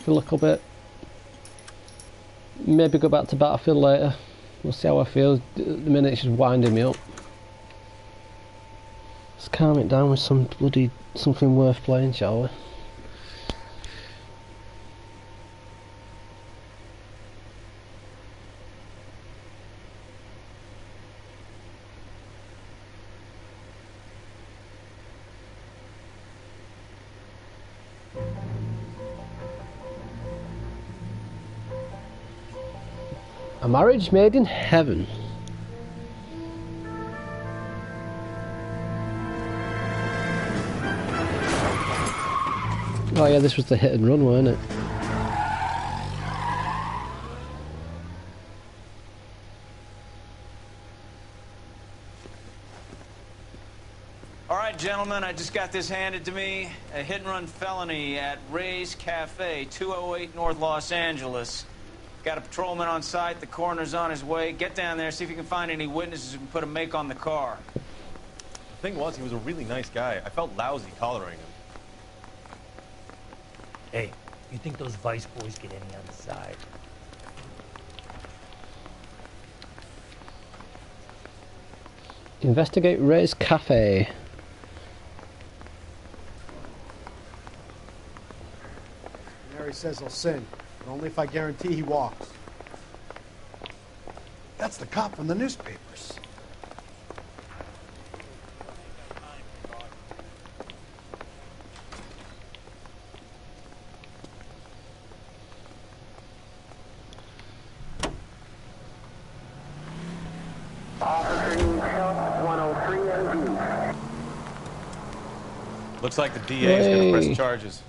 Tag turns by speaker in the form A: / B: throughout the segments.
A: for a little bit. Maybe go back to Battlefield later. We'll see how I feel. At the minute it's just winding me up. Let's calm it down with something worth playing, shall we? A marriage made in heaven. Oh yeah, this was the hit and run, weren't it?
B: Alright, gentlemen, I just got this handed to me. A hit and run felony at Ray's Cafe, 208 North Los Angeles. Got a patrolman on site, the coroner's on his way. Get down there, see if you can find any witnesses who can put a make on the car.
C: The thing was, he was a really nice guy. I felt lousy collaring him.
D: Hey, you think those Vice boys get any on the side?
A: Investigate Ray's Cafe.
E: Mary says he'll sing, but only if I guarantee he walks. That's the cop from the newspapers.
C: Looks like the DA is going to press charges.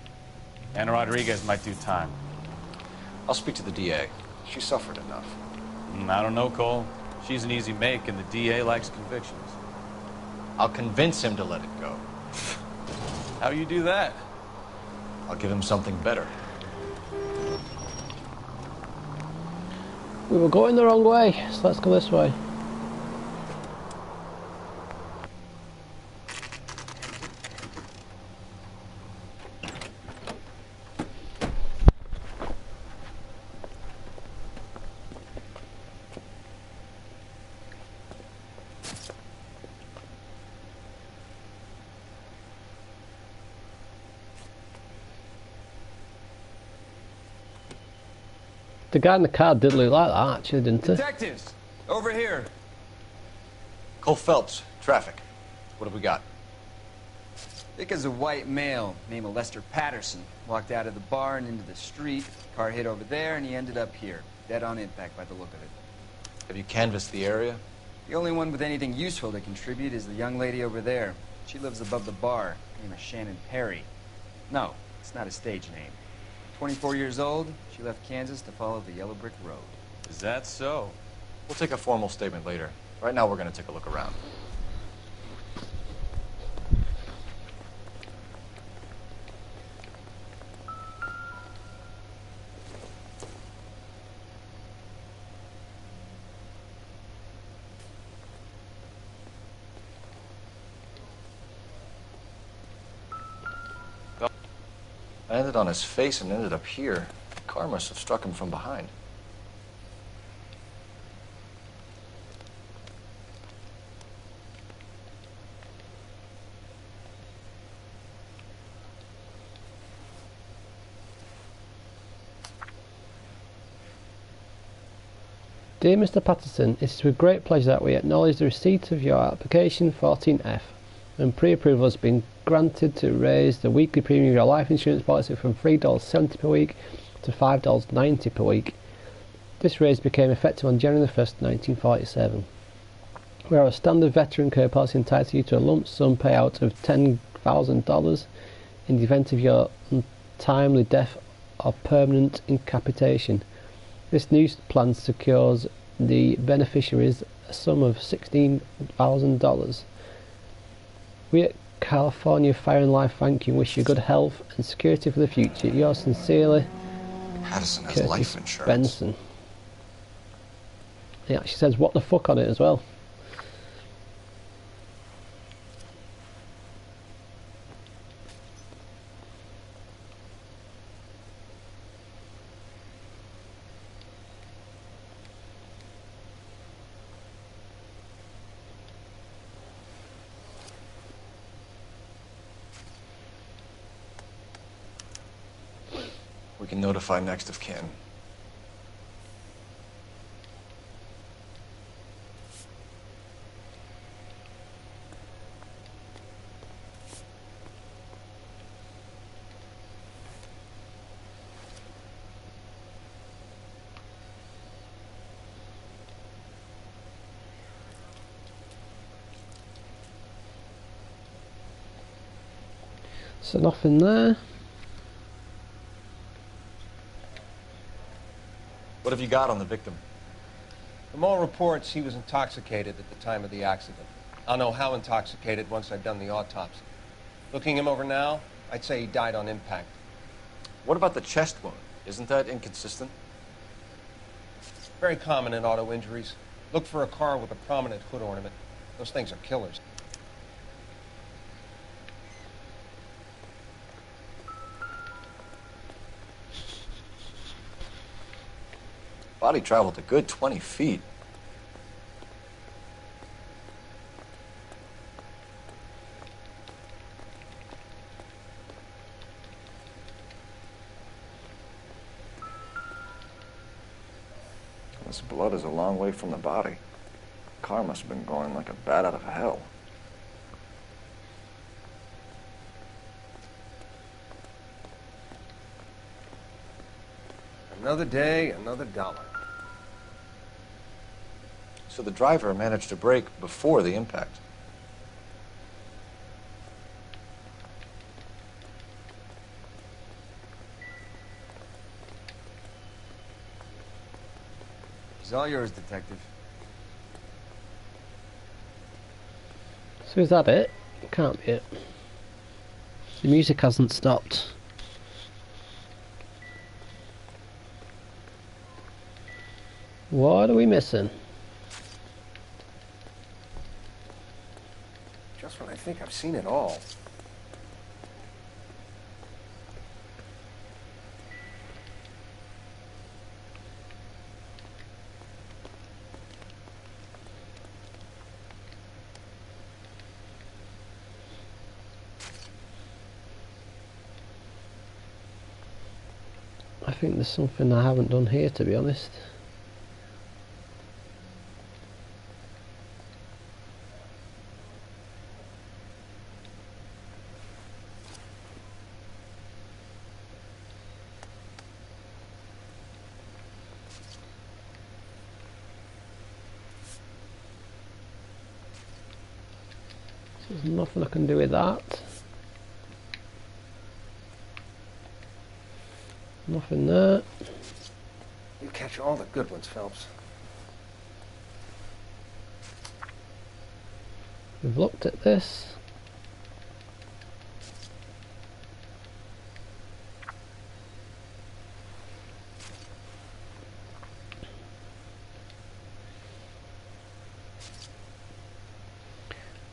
C: Anna Rodriguez might do time.
F: I'll speak to the DA. She suffered enough.
C: I don't know, Cole. She's an easy make, and the DA likes convictions.
F: I'll convince him to let it go.
C: How do you do that?
F: I'll give him something better.
A: We were going the wrong way, so let's go this way. The guy in the car did look like that, actually, didn't he?
B: Detectives, over here.
F: Cole Phelps, traffic. What have we got?
G: Dick is a white male named Lester Patterson. Walked out of the bar and into the street. Car hit over there, and he ended up here. Dead on impact by the look of it.
F: Have you canvassed the area?
G: The only one with anything useful to contribute is the young lady over there. She lives above the bar. Her name is Shannon Perry. No, it's not a stage name. 24 years old, she left Kansas to follow the yellow brick road.
C: Is that so?
F: We'll take a formal statement later. Right now, we're going to take a look around. I landed on his face and ended up here. The car must have struck him from behind.
A: Dear Mr. Patterson, it is with great pleasure that we acknowledge the receipt of your application 14F, and pre-approval has been granted to raise the weekly premium of your life insurance policy from $3.70 per week to $5.90 per week. This raise became effective on January 1st, 1947. Whereas standard veteran care policy entitles you to a lump sum payout of $10,000 in the event of your untimely death or permanent incapacitation. This new plan secures the beneficiaries a sum of $16,000. We at California Fire and Life thank you and wish you good health and security for the future. Yours sincerely,
F: Patterson has
A: Curtis
F: life insurance.
A: Benson. It actually says what the fuck on it as well.
F: We can notify next of kin.
A: So nothing there.
F: What have you got on the victim?
H: From all reports, he was intoxicated at the time of the accident. I'll know how intoxicated once I've done the autopsy. Looking him over now, I'd say he died on impact.
F: What about the chest wound? Isn't that inconsistent?
H: Very common in auto injuries. Look for a car with a prominent hood ornament. Those things are killers.
F: Body traveled a good 20 feet. This blood is a long way from the body. The car must have been going like a bat out of hell.
H: Another day, another dollar.
F: So the driver managed to brake before the impact.
G: It's all yours, Detective.
A: So is that it? It can't be it. The music hasn't stopped. What are we missing?
H: Just when I think I've seen it all.
A: I think there's something I haven't done here, to be honest. There's nothing I can do with that. Nothing there.
H: You catch all the good ones, Phelps.
A: We've looked at this.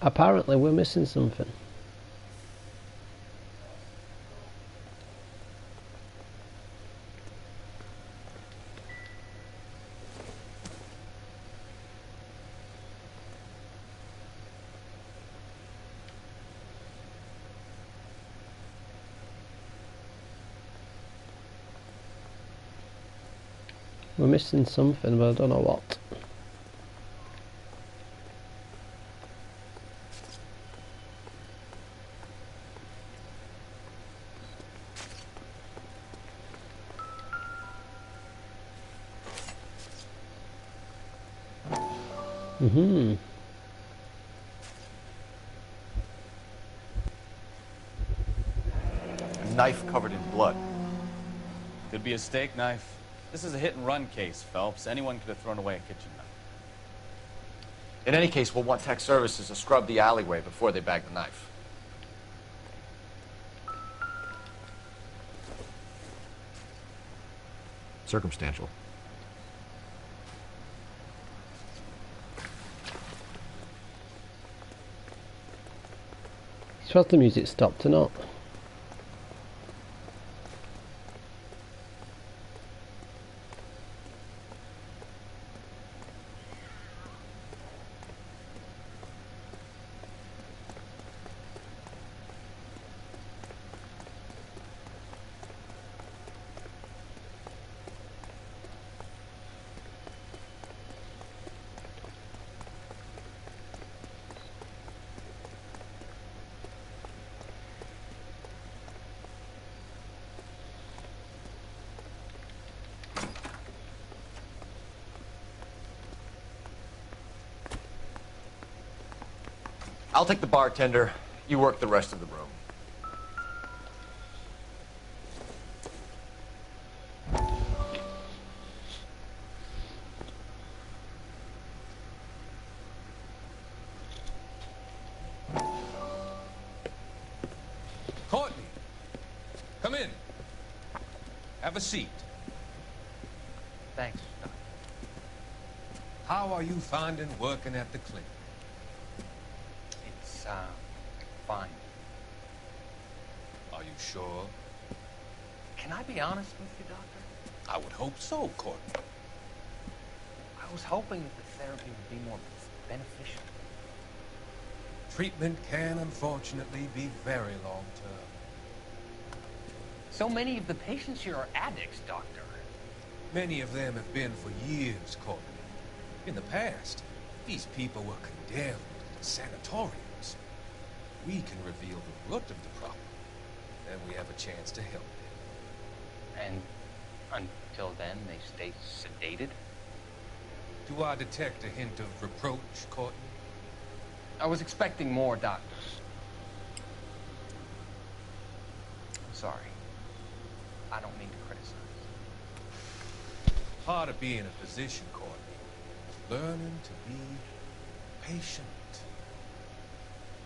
A: Apparently we're missing something. We're missing something, but I don't know what. Mm-hmm.
F: A knife covered in blood.
C: Could be a steak knife. This is a hit-and-run case, Phelps. Anyone could have thrown away a kitchen knife.
F: In any case, we'll want tech services to scrub the alleyway before they bag the knife. Circumstantial.
A: So has the music stopped or not?
F: I'll take the bartender. You work the rest of the room.
I: Courtney, come in. Have a seat.
G: Thanks.
I: How are you finding working at the clinic?
G: It's, fine.
I: Are you sure?
G: Can I be honest with you, Doctor?
I: I would hope so, Courtney.
G: I was hoping that the therapy would be more beneficial.
I: Treatment can, unfortunately, be very long-term.
G: So many of the patients here are addicts, Doctor.
I: Many of them have been for years, Courtney. In the past, these people were condemned to sanatoriums. We can reveal the root of the problem, and we have a chance to help them.
G: And until then, they stay sedated?
I: Do I detect a hint of reproach, Courtney?
G: I was expecting more, Doctor. I'm sorry. I don't mean to criticize.
I: Part of being a physician, Courtney, is learning to be patient.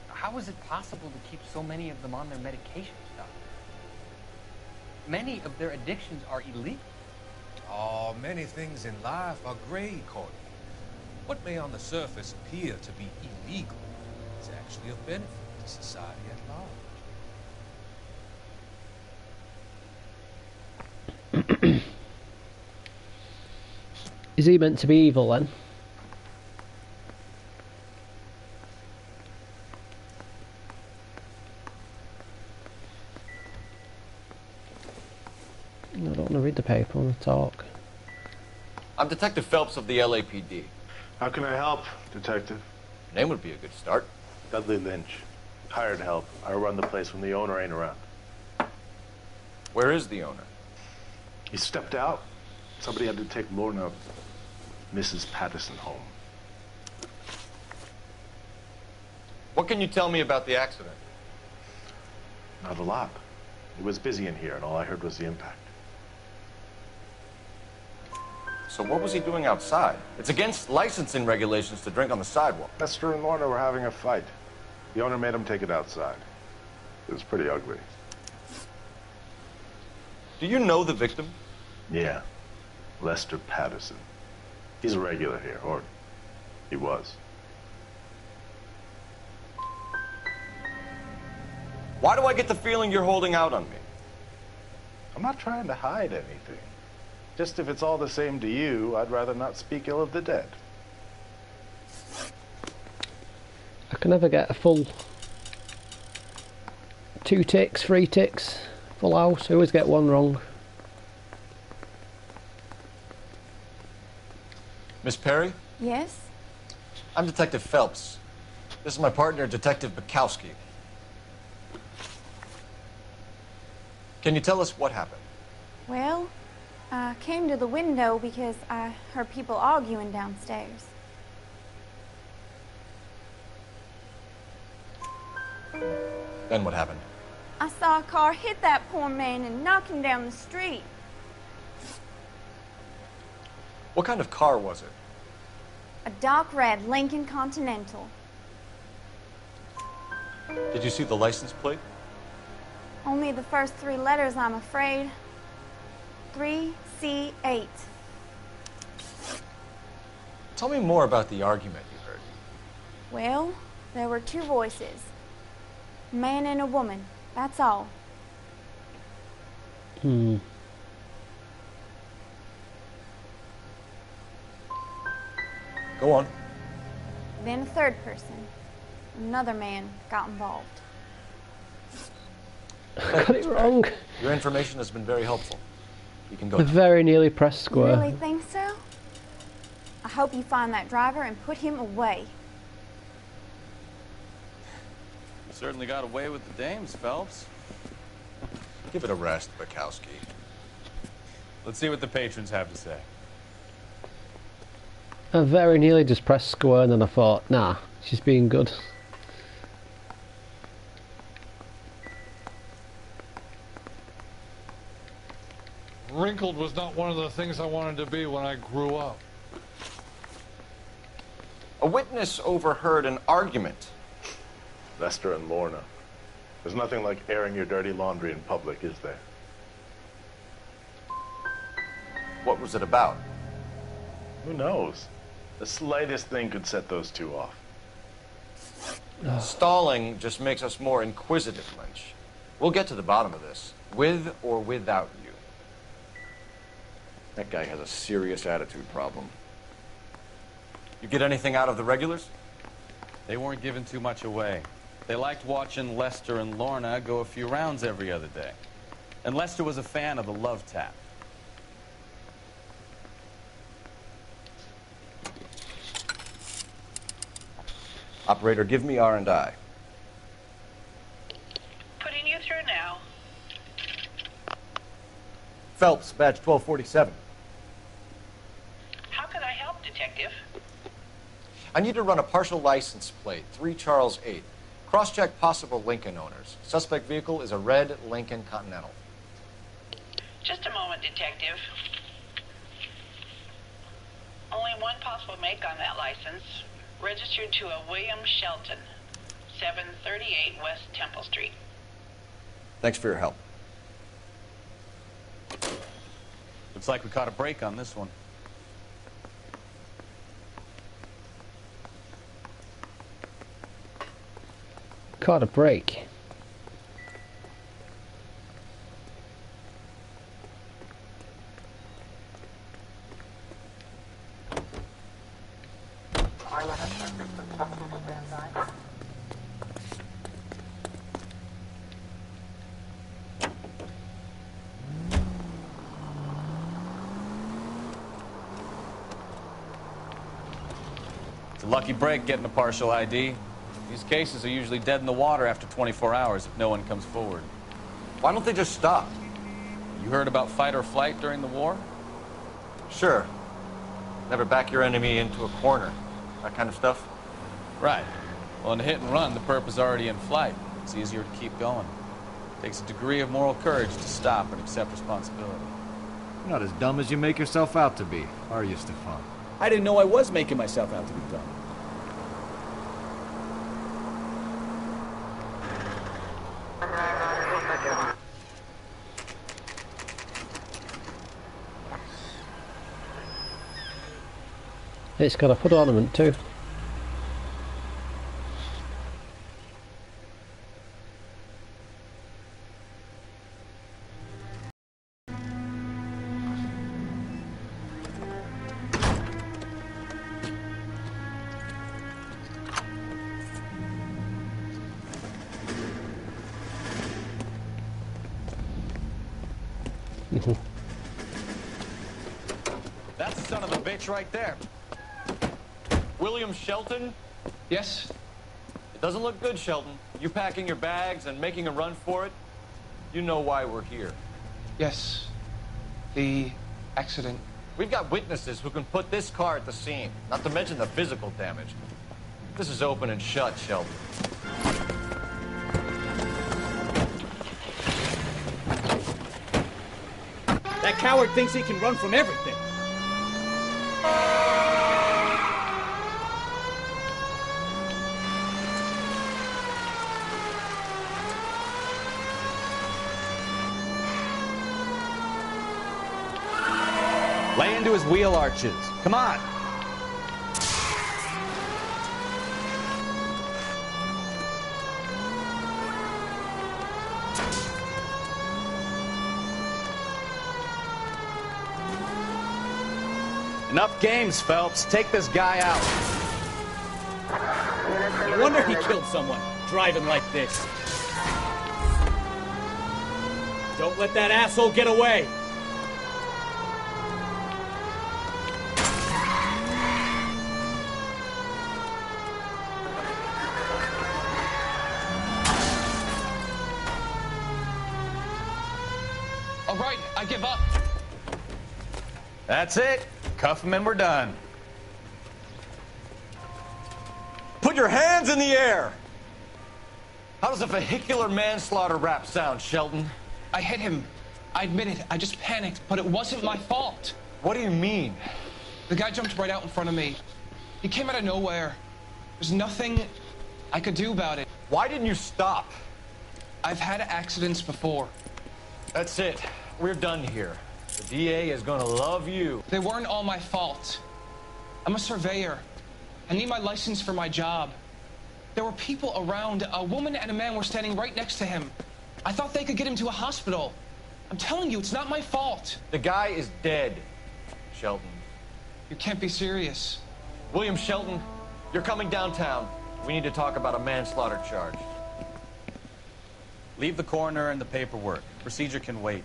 G: How is it possible to keep so many of them on their medications, Doctor? Many of their addictions are illegal.
I: Oh, many things in life are gray, Courtney. What may on the surface appear to be illegal is actually of benefit to society at large.
A: Is he meant to be evil then? I don't want to read the paper, I want to talk.
F: I'm Detective Phelps of the LAPD.
J: How can I help, Detective?
F: Name would be a good start.
J: Dudley Lynch. Hired help. I run the place when the owner ain't around.
F: Where is the owner?
J: He stepped out. Somebody had to take Lorna, Mrs. Patterson, home.
F: What can you tell me about the accident?
J: Not a lot. It was busy in here, and all I heard was the impact.
F: So what was he doing outside? It's against licensing regulations to drink on the sidewalk.
J: Lester and Lorna were having a fight. The owner made him take it outside. It was pretty ugly.
F: Do you know the victim?
J: Yeah. Lester Patterson. He's a regular here, or he was.
F: Why do I get the feeling you're holding out on me?
J: I'm not trying to hide anything. Just if it's all the same to you, I'd rather not speak ill of the dead.
A: I can never get a full 2 ticks, 3 ticks, full house. I always get one wrong.
F: Miss Perry?
K: Yes?
F: I'm Detective Phelps. This is my partner, Detective Bukowski. Can you tell us what happened?
K: Well, I came to the window because I heard people arguing downstairs.
F: Then what happened?
K: I saw a car hit that poor man and knock him down the street.
F: What kind of car was it?
K: A dark red Lincoln Continental.
F: Did you see the license plate?
K: Only the first 3 letters, I'm afraid. 3C8.
F: Tell me more about the argument you heard.
K: Well, there were 2 voices. A man and a woman, that's all.
A: Hmm.
F: Go on.
K: Then a 3rd person. Another man got involved.
A: I got it wrong.
F: Your information has been very helpful. You can go
A: I
F: now.
A: very nearly pressed
K: You
A: square.
K: really think so? I hope you find that driver and put him away.
C: You certainly got away with the dames, Phelps.
F: Give it a rest, Bukowski.
C: Let's see what the patrons have to say.
A: I very nearly just pressed square and then I thought, nah, she's being good.
L: wrinkled was not one of the things I wanted to be when I grew up.
F: A witness overheard an argument.
J: Lester and Lorna. There's nothing like airing your dirty laundry in public, is there?
F: What was it about?
J: Who knows? The slightest thing could set those two off.
F: Stalling just makes us more inquisitive, Lynch. We'll get to the bottom of this, with or without you. That guy has a serious attitude problem. You get anything out of the regulars?
C: They weren't giving too much away. They liked watching Lester and Lorna go a few rounds every other day. And Lester was a fan of the love tap.
F: Operator, give me R&I.
M: Putting you through now.
F: Phelps, badge 1247.
M: How can I help, Detective?
F: I need to run a partial license plate, 3 Charles 8. Cross-check possible Lincoln owners. Suspect vehicle is a red Lincoln Continental.
M: Just a moment, Detective. Only one possible make on that license. Registered to a William Shelton, 738 West Temple Street.
F: Thanks for your help.
C: Looks like we caught a break on this one.
A: Caught a break.
C: It's a lucky break getting a partial ID. These cases are usually dead in the water after 24 hours if no one comes forward.
F: Why don't they just stop?
C: You heard about fight or flight during the war?
F: Sure. Never back your enemy into a corner. That kind of stuff?
C: Right. Well, in a hit and run, the perp is already in flight. It's easier to keep going. It takes a degree of moral courage to stop and accept responsibility.
N: You're not as dumb as you make yourself out to be, are you, Stefan?
O: I didn't know I was making myself out to be dumb.
A: It's got a foot ornament too.
C: That's the son of a bitch right there.
F: William Shelton?
O: Yes?
F: It doesn't look good, Shelton. You packing your bags and making a run for it? You know why we're here.
O: Yes. The accident.
F: We've got witnesses who can put this car at the scene, not to mention the physical damage. This is open and shut, Shelton.
O: That coward thinks he can run from everything.
C: Lay into his wheel arches. Come on. Enough games, Phelps. Take this guy out.
O: No wonder he killed someone, driving like this. Don't let that asshole get away.
C: All right, I give up. That's it. Cuff him and we're done.
F: Put your hands in the air! How does a vehicular manslaughter rap sound, Shelton?
O: I hit him.
P: I admit it, I just panicked, but it wasn't my fault.
F: What do you mean?
P: The guy jumped right out in front of me. He came out of nowhere. There's nothing I could do about it.
F: Why didn't you stop?
P: I've had accidents before.
F: That's it. We're done here. The DA is gonna love you.
P: They weren't all my fault. I'm a surveyor. I need my license for my job. There were people around. A woman and a man were standing right next to him. I thought they could get him to a hospital. I'm telling you, it's not my fault.
F: The guy is dead, Shelton.
P: You can't be serious.
F: William Shelton, you're coming downtown. We need to talk about a manslaughter charge.
C: Leave the coroner and the paperwork. Procedure can wait.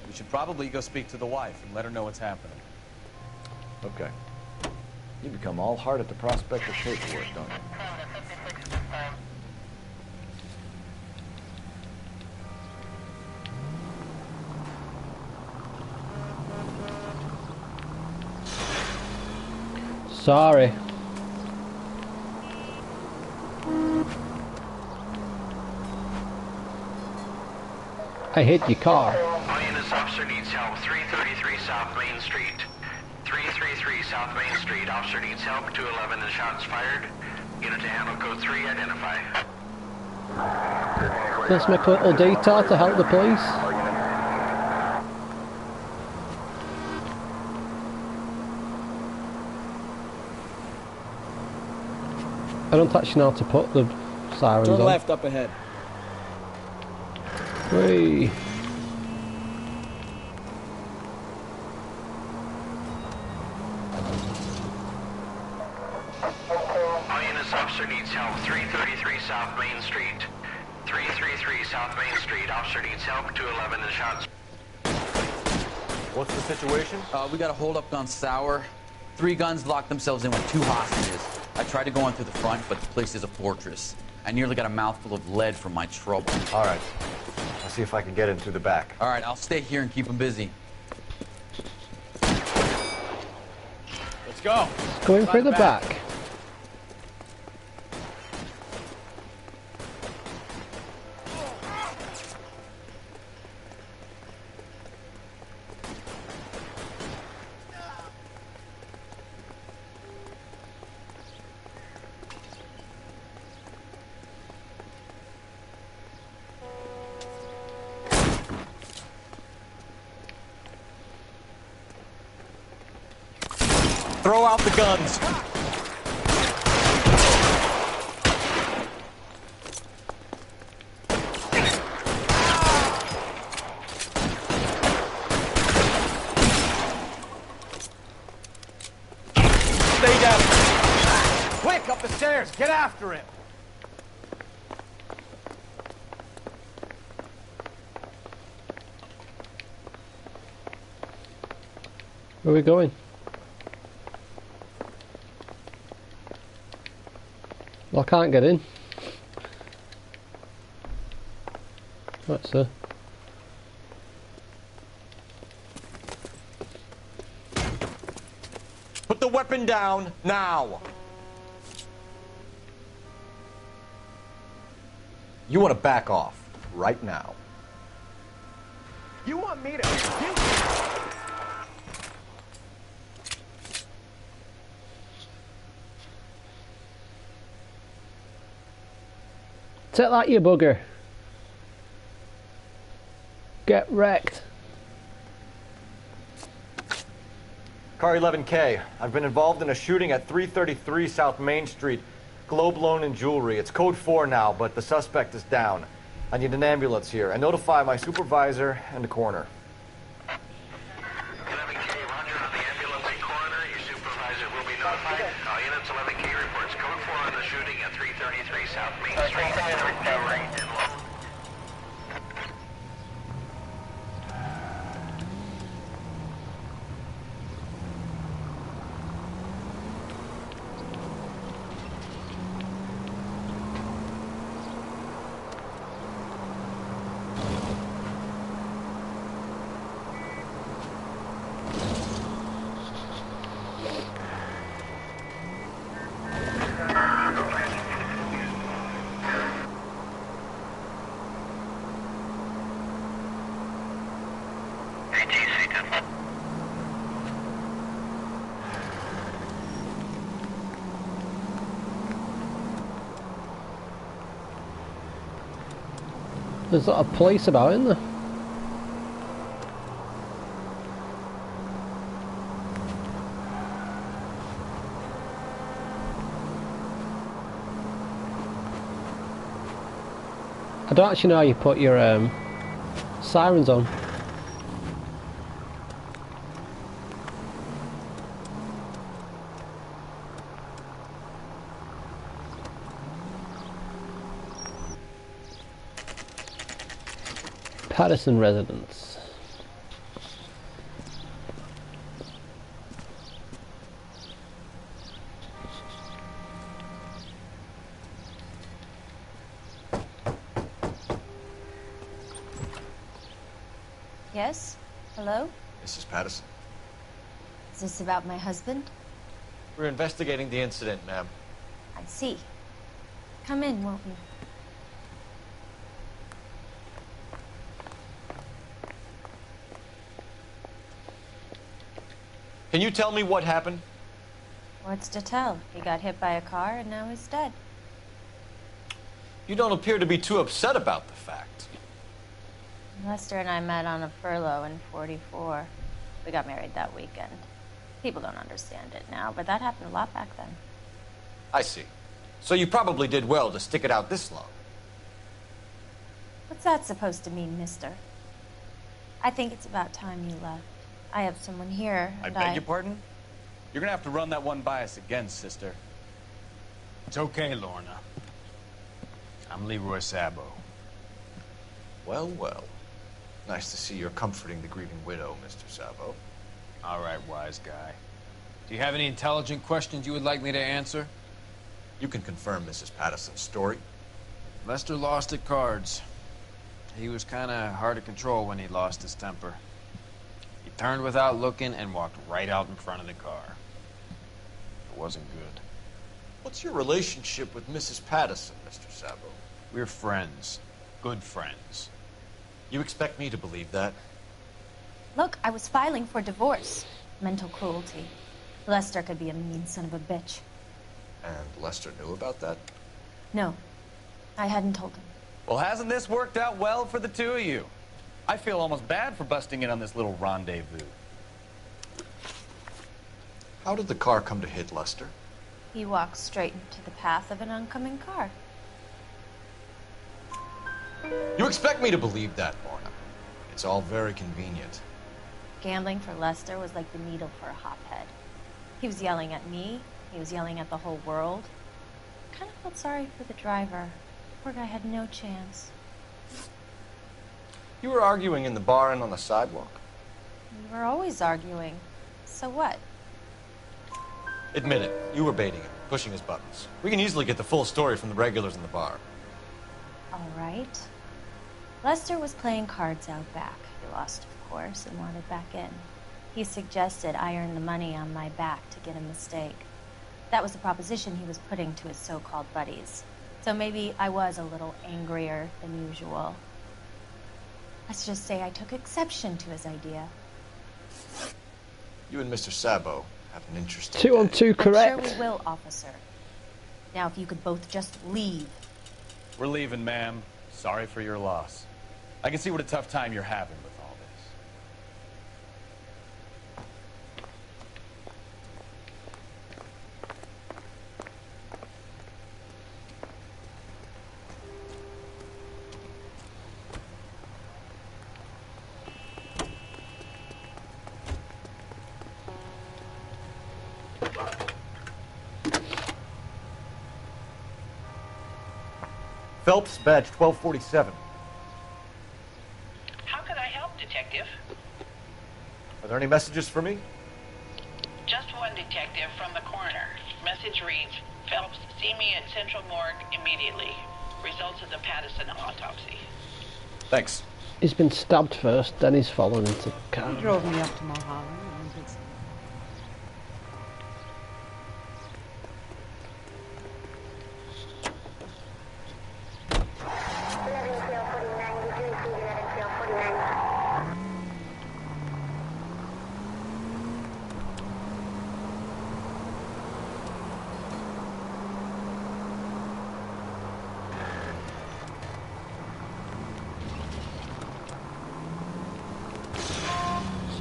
C: We should probably go speak to the wife and let her know what's happening.
F: Okay. You become all heart at the prospect of paperwork, don't you?
A: Sorry. I hit your car.
Q: This officer needs help. 333 South Main Street. 333 South Main Street. Officer needs help. 211 and shots fired. Unit to handle code 3. Identify.
A: Let's make a little detour to help the police. I don't actually know how to put the sirens on.
O: Turn left up ahead.
A: Whee.
Q: All units, officer needs help. 333 South Main Street. 333 South Main Street. Officer needs help. 211 and shots.
F: What's the situation?
R: We got a holdup on Sour. 3 guns locked themselves in with 2 hostages. I tried to go in through the front, but the place is a fortress. I nearly got a mouthful of lead from my trouble.
F: All right. I'll see if I can get in through the back.
R: All right, I'll stay here and keep them busy.
O: Let's go.
A: Going through the back.
F: Throw out the guns.
E: Stay down. Quick, up the stairs. Get after him.
A: Where are we going? Well, I can't get in. Right, sir.
F: Put the weapon down now. You want to back off right now.
E: You want me to...
A: Take that, you bugger. Get wrecked.
F: Car 11K, I've been involved in a shooting at 333 South Main Street. Globe Loan and Jewelry. It's code 4 now, but the suspect is down. I need an ambulance here. And notify my supervisor and the coroner.
Q: 11K, roger on the ambulance and coroner. Your supervisor will be notified. All units, 11K reports code 4 on the shooting at 333 South Main Street. Jewelry and loan.
A: There's a lot of police about, isn't there? I don't actually know how you put your sirens on. Patterson residence.
S: Yes? Hello?
F: Mrs. Patterson.
S: Is this about my husband?
F: We're investigating the incident, ma'am.
S: I see. Come in, won't you?
F: Can you tell me what happened?
S: What's to tell? He got hit by a car and now he's dead.
F: You don't appear to be too upset about the fact.
S: Lester and I met on a furlough in '44. We got married that weekend. People don't understand it now, but that happened a lot back then.
F: I see. So you probably did well to stick it out this long.
S: What's that supposed to mean, mister? I think it's about time you left. I have someone here,
C: I
S: and
C: beg your pardon? You're gonna have to run that one by us again, sister.
B: It's okay, Lorna. I'm Leroy Sabo.
F: Well, well. Nice to see you're comforting the grieving widow, Mr. Sabo.
B: All right, wise guy. Do you have any intelligent questions you would like me to answer?
F: You can confirm Mrs. Patterson's story.
B: Lester lost at cards. He was kind of hard to control when he lost his temper. He turned without looking and walked right out in front of the car. It wasn't good.
F: What's your relationship with Mrs. Patterson, Mr. Sabo?
B: We're friends. Good friends.
F: You expect me to believe that?
S: Look, I was filing for divorce. Mental cruelty. Lester could be a mean son of a bitch.
F: And Lester knew about that?
S: No, I hadn't told him.
C: Well, hasn't this worked out well for the two of you? I feel almost bad for busting in on this little rendezvous.
F: How did the car come to hit Lester?
S: He walked straight into the path of an oncoming car.
F: You expect me to believe that, Lorna? It's all very convenient.
S: Gambling for Lester was like the needle for a hophead. He was yelling at me. He was yelling at the whole world. I kind of felt sorry for the driver. Poor guy had no chance.
F: You were arguing in the bar and on the sidewalk?
S: We were always arguing. So what?
F: Admit it, you were baiting him, pushing his buttons. We can easily get the full story from the regulars in the bar.
S: All right. Lester was playing cards out back. He lost, of course, and wanted back in. He suggested I earn the money on my back to get a mistake. That was the proposition he was putting to his so-called buddies. So maybe I was a little angrier than usual. Let's just say I took exception to his idea.
F: You and Mr. Sabo have an interesting
A: 2 on 2 correct.
S: I'm sure we will, officer. Now, if you could both just leave.
C: We're leaving, ma'am. Sorry for your loss. I can see what a tough time you're having with all this.
F: Phelps, badge 1247.
M: How can I help, Detective?
F: Are there any messages for me?
M: Just one detective from the coroner. Message reads, Phelps, see me at Central Morgue immediately. Results of the Patterson autopsy.
F: Thanks.
A: He's been stabbed first, then he's fallen into the car.
T: He drove me up to Mulholland.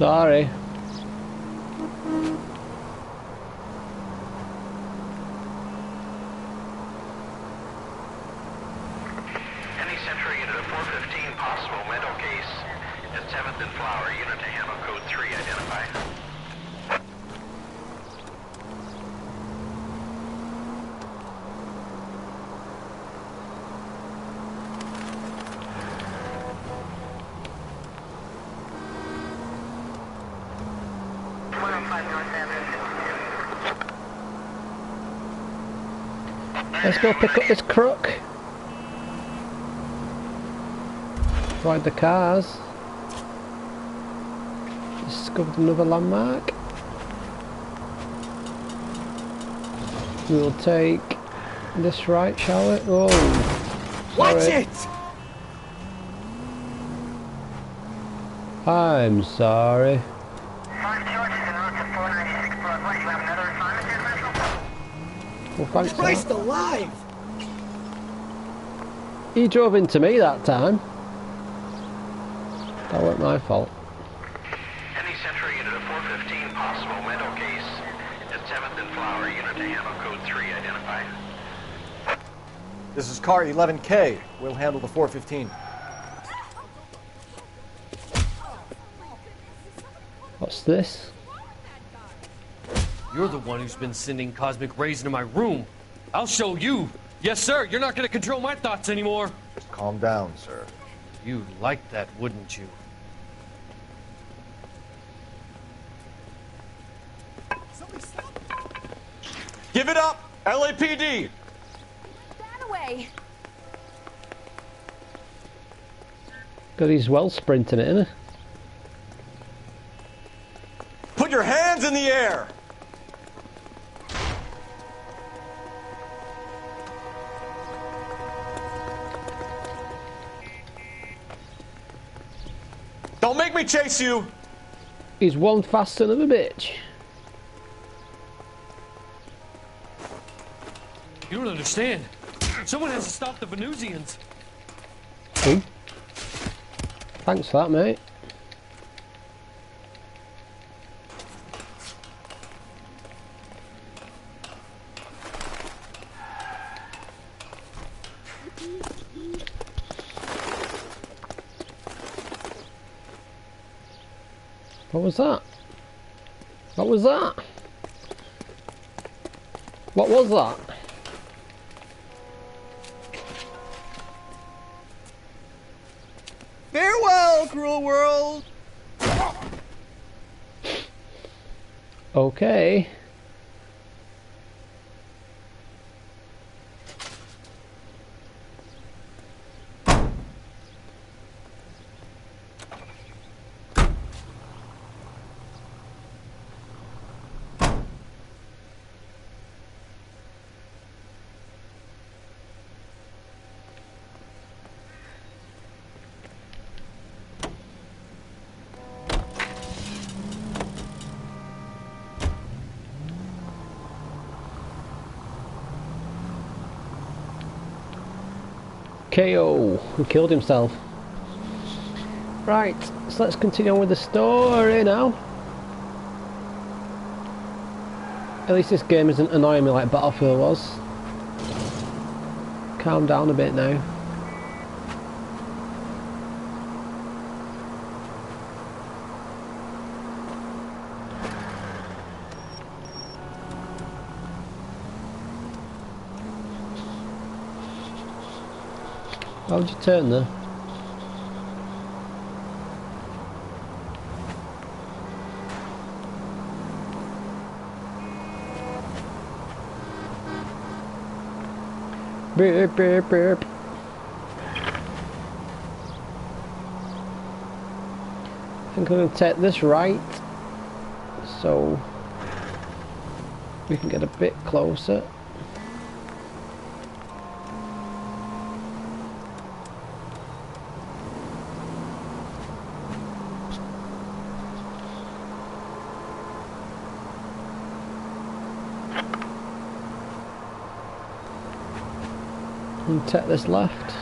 A: Sorry.
Q: Any Central unit of 415 possible mental case at 7th and Flower. Unit to handle code 3 identify.
A: Let's go pick up this crook. Avoid the cars. Discovered another landmark. We'll take this right, shall we? Oh, sorry.
O: Watch it!
A: I'm sorry. Well, thanks.
O: Christ alive!
A: He drove into me that time. That wasn't my fault.
Q: Any Central unit of 415 possible mental case at 7th and Flower. Unit to handle code 3 identify.
F: This is car 11K. We'll handle the 415.
A: What's this?
T: You're the one who's been sending cosmic rays into my room. I'll show you. Yes, sir. You're not going to control my thoughts anymore.
F: Calm down, sir.
T: You'd like that, wouldn't you?
O: Give it up! LAPD!
K: That away.
A: Got his well sprinting it, innit?
O: Put your hands in the air! Don't make me chase you!
A: He's one fast son of a bitch.
T: You don't understand. Someone has to stop the Venusians.
A: Ooh. Thanks for that, mate. What was that? What was that? What was that?
O: Farewell, cruel world!
A: Okay. KO, who killed himself. Right, so let's continue on with the story now. At least this game isn't annoying me like Battlefield was. Calm down a bit now. How would you turn there? Burp, burp, burp. I think I'm going to take this right so we can get a bit closer. And take this left.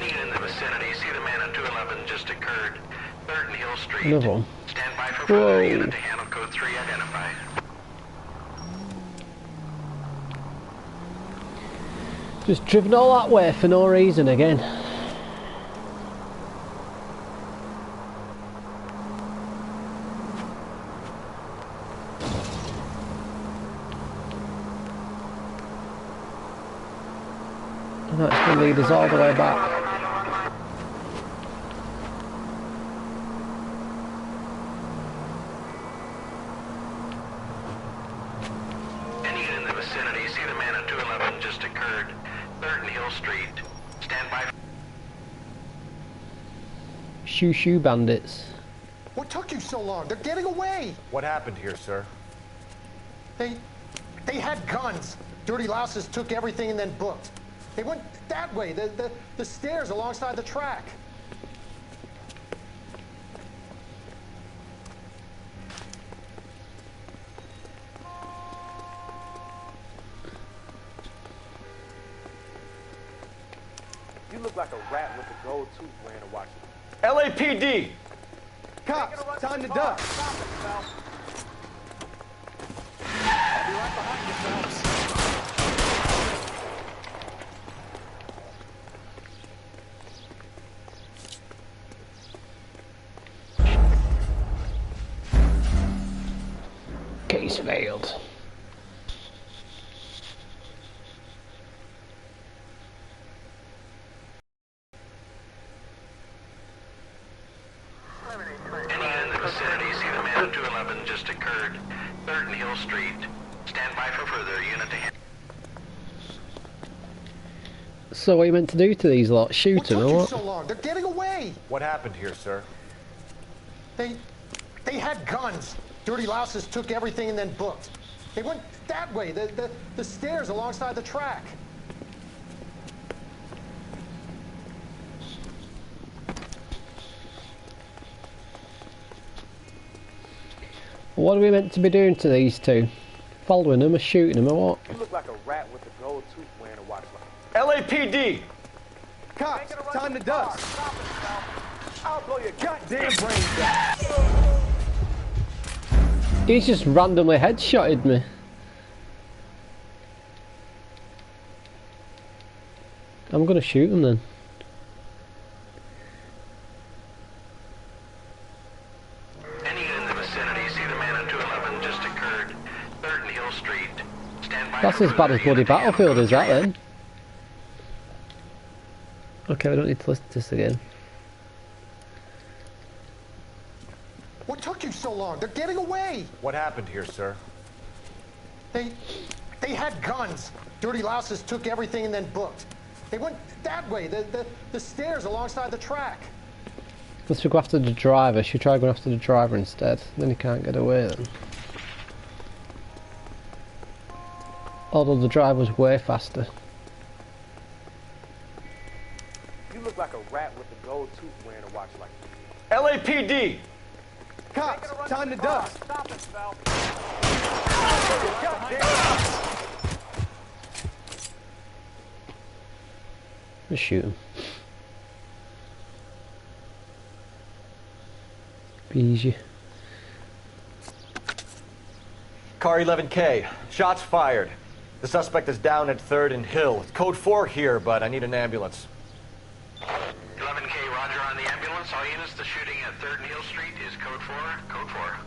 Q: unit in the vicinity, see the man at 211 just occurred. 3rd and Hill Street.
A: Another one.
Q: Stand by for further unit to handle code 3 identified.
A: Just driven all that way for no reason again. And that's going to lead us all the way back.
Q: Any unit in the vicinity, see the man at 211 just occurred. 3rd and Hill Street. Stand by.
A: Shoo bandits.
E: What took you so long? They're getting away.
F: What happened here, sir?
E: They had guns. Dirty louses took everything and then booked. They went that way, the stairs alongside the track.
U: You look like a rat with a gold tooth wearing a watch.
O: LAPD!
E: Cops, time to duck.
U: I'll be right behind you, Phelps.
A: Case failed.
Q: Any unit in the vicinity, see the man at 211 just occurred. 3rd and Hill Street. Stand by for further unit to handle.
A: So what are you meant to do to these lot? Shoot them or what?
E: So long, they're getting away.
F: What happened here, sir?
E: They had guns. Dirty louses took everything and then booked. They went that way, the stairs alongside the track.
A: What are we meant to be doing to these two? Following them or shooting them or what?
U: You look like a rat with a gold tooth wearing a watch.
O: LAPD!
E: Cops, time to duck.
U: I'll blow your goddamn brains out.
A: He's just randomly headshotted me. I'm gonna shoot him then.
Q: Any unit in the vicinity, see the man at 211 just occurred. 3rd and Hill Street. Stand by.
A: That's as bad as bloody Battlefield as that then. Okay, we don't need to listen to this again.
E: What took you so long? They're getting away.
F: What happened here, sir?
E: They had guns. Dirty louses took everything and then booked. They went that way, the stairs alongside the track.
A: Let's go after the driver. Should we try going after the driver instead? Then he can't get away then. Although the driver's way faster.
U: You look like a rat with a gold tooth wearing a watch like
O: LAPD!
E: Cops, time to duck.
U: Stop it, Phelps.
A: Just shoot him. Be easy.
F: Car 11K, shots fired. The suspect is down at 3rd and Hill. It's code 4 here, but I need an ambulance.
Q: 11K, roger on the ambulance. All units, the shooting at 3rd and Hill Street is code 4. Code 4.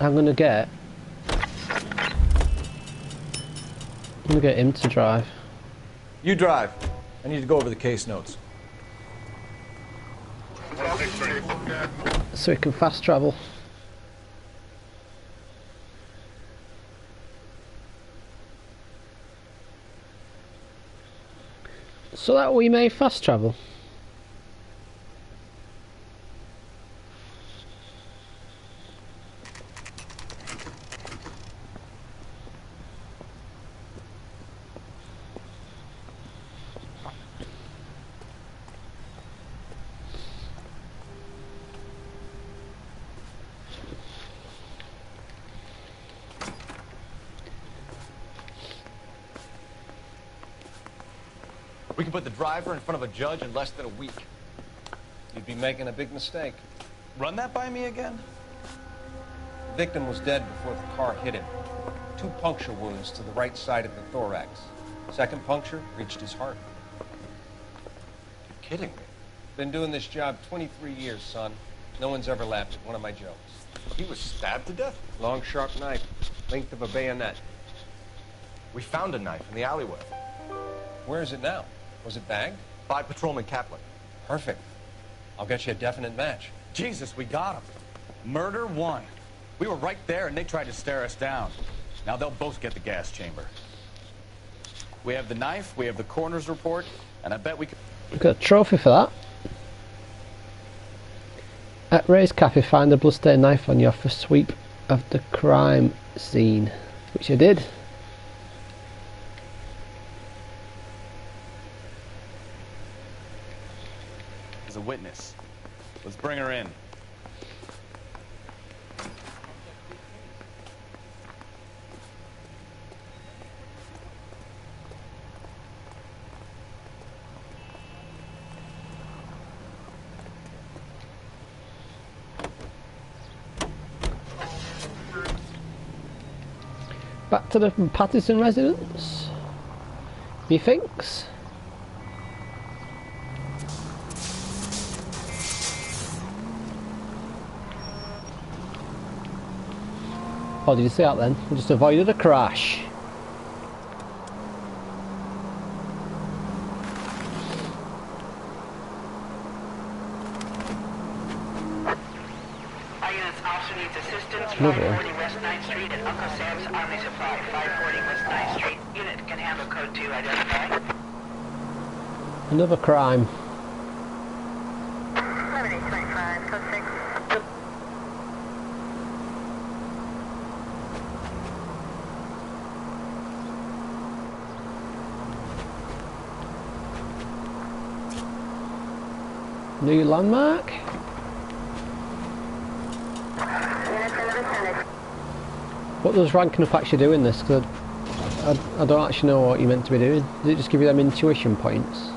A: I'm gonna get him to drive.
F: You drive. I need to go over the case notes.
A: So he can fast travel. So that we may fast travel.
F: We can put the driver in front of a judge in less than a week.
H: You'd be making a big mistake.
C: Run that by me again?
H: The victim was dead before the car hit him. 2 puncture wounds to the right side of the thorax. Second puncture reached his heart.
F: You're kidding me.
H: Been doing this job 23 years, son. No one's ever laughed at one of my jokes.
F: He was stabbed to death?
H: Long, sharp knife, length of a bayonet.
F: We found a knife in the alleyway.
H: Where is it now? Was it bagged?
F: By Patrolman Kaplan.
H: Perfect. I'll get you a definite match.
C: Jesus, we got him. Murder 1. We were right there and they tried to stare us down. Now they'll both get the gas chamber. We have the knife, we have the coroner's report, and I bet we could...
A: We've got a trophy for that. At Ray's Cafe, find a bloodstained knife on your first sweep of the crime scene, which I did.
C: There's a witness. Let's bring her in.
A: Back to the Patterson residence, methinks. Oh, did you see that then? We just avoided a crash.
M: Another 540 West 9th Street at Uncle Sam's Army Supply. 540 West 9th Street. Unit can handle code 2 identify.
A: Another crime.
M: 7825, code 6.
A: New landmark. What does ranking up actually do in this? Because I don't actually know what you're meant to be doing. Does it just give you them intuition points?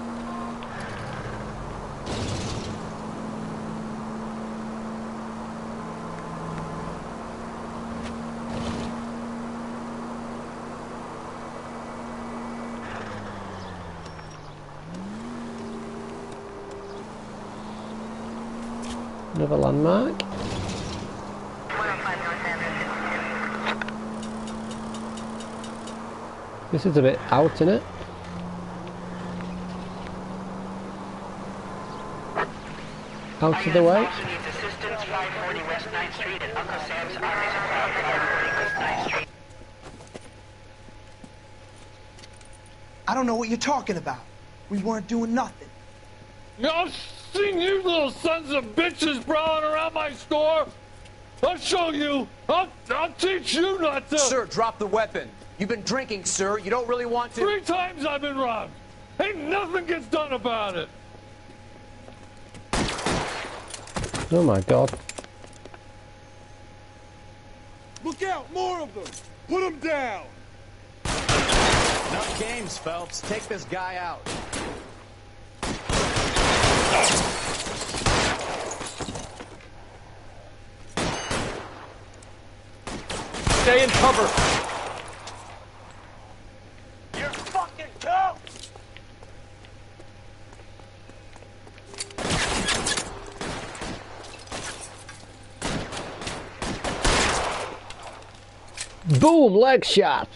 A: Another landmark. This is a bit out, isn't it? Out of the way.
M: Assistance 540 West 9th Street at Uncle Sam's Army Supply. 540 West 9th Street.
D: I don't know what you're talking about. We weren't doing nothing.
L: I've seen you little sons of bitches prowling around my store. I'll show you. I'll teach you not to.
V: Sir, drop the weapon. You've been drinking, sir. You don't really want to.
L: 3 times I've been robbed. Ain't nothing gets done about it.
A: Oh my god.
U: Look out, more of them. Put them down.
C: Enough games, Phelps. Take this guy out.
O: Stay in cover.
U: You're fucking tough.
A: Boom, leg shot.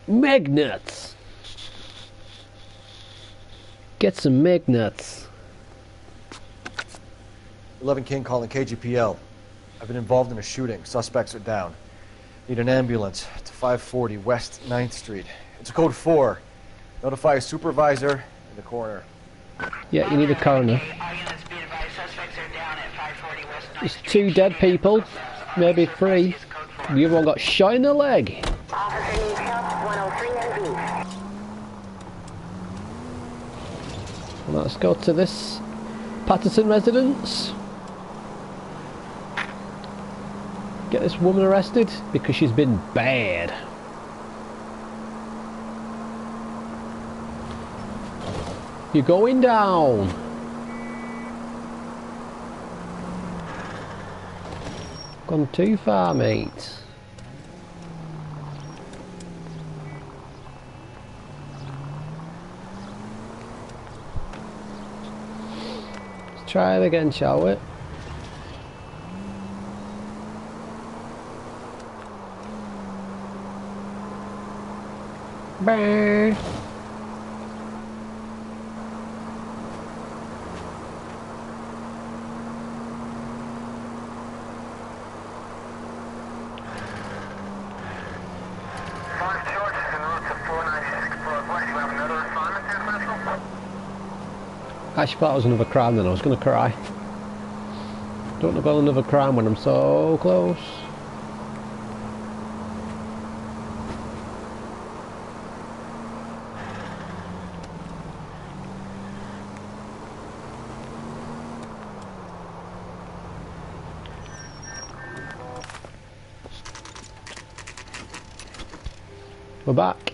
A: Magnets. Get some magnets.
F: 11 King calling KGPL. I've been involved in a shooting. Suspects are down. Need an ambulance to 540 West 9th Street. It's a code 4. Notify a supervisor and the coroner.
A: Yeah, you need a coroner. There's 2 dead people, maybe 3. The other one got shot in the leg. Let's go to this Patterson residence. Get this woman arrested because she's been bad. You're going down. Gone too far, mate. Let's try it again, shall we? Bye. I actually thought it was another crime then, I was going to cry. Don't want to go on another crime when I'm so close. We're back.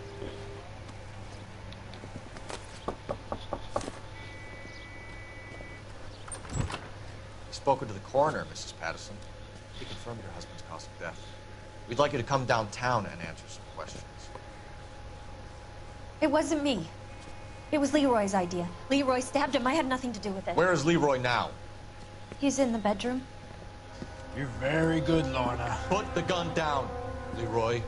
F: Spoken to the coroner, Mrs. Patterson. He confirmed your husband's cause of death. We'd like you to come downtown and answer some questions.
S: It wasn't me. It was Leroy's idea. Leroy stabbed him. I had nothing to do with it.
F: Where is Leroy now?
S: He's in the bedroom.
U: You're very good, Lorna.
F: Put the gun down, Leroy.